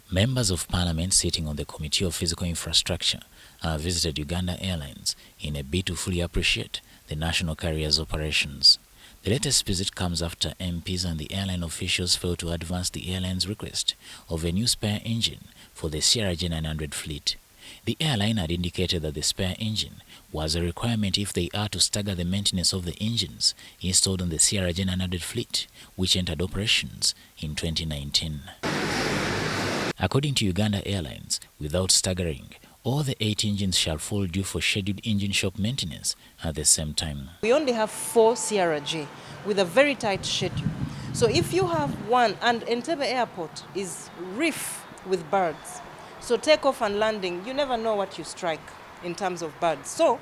Members of Parliament sitting on the Committee of Physical Infrastructure visited Uganda Airlines in a bid to fully appreciate the national carrier's operations. The latest visit comes after MPs and the airline officials failed to advance the airline's request of a new spare engine for the CRJ-900 fleet. The airline had indicated that the spare engine was a requirement if they are to stagger the maintenance of the engines installed on the CRJ-900 fleet, which entered operations in 2019. According to Uganda Airlines, without staggering, all the 8 engines shall fall due for scheduled engine shop maintenance at the same time. We only have 4 CRJ with a very tight schedule. So if you have one, and Entebbe Airport is rife with birds, so takeoff and landing, you never know what you strike in terms of birds. So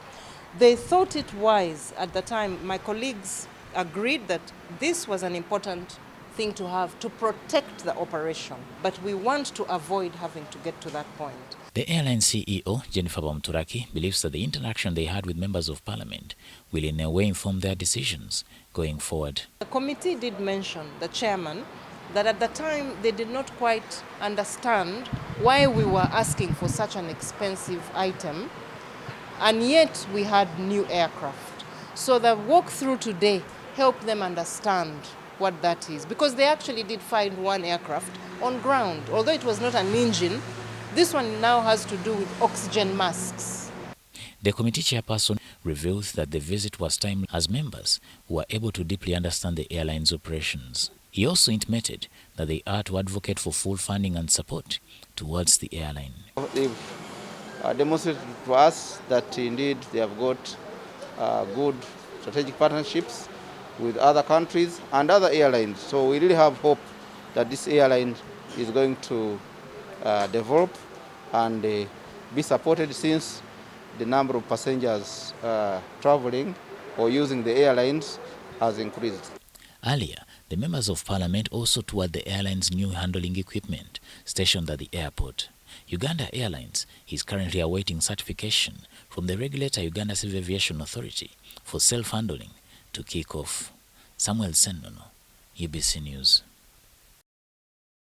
they thought it wise at the time. My colleagues agreed that this was an important thing to have to protect the operation, but we want to avoid having to get to that point. The airline CEO, Jennifer Bamturaki, believes that the interaction they had with members of Parliament will in a way inform their decisions going forward. The committee did mention, the chairman, that at the time they did not quite understand why we were asking for such an expensive item, and yet we had new aircraft. So the walkthrough today helped them understand what that is, because they actually did find one aircraft on ground. Although it was not an engine, this one now has to do with oxygen masks. The committee chairperson reveals that the visit was timely as members were able to deeply understand the airline's operations. He also intimated that they are to advocate for full funding and support towards the airline. They've demonstrated to us that indeed they have got good strategic partnerships with other countries and other airlines. So we really have hope that this airline is going to develop and be supported, since the number of passengers traveling or using the airlines has increased. Earlier, the members of Parliament also toured the airline's new handling equipment stationed at the airport. Uganda Airlines is currently awaiting certification from the regulator Uganda Civil Aviation Authority for self-handling to kick off. Samuel Sennono, UBC News.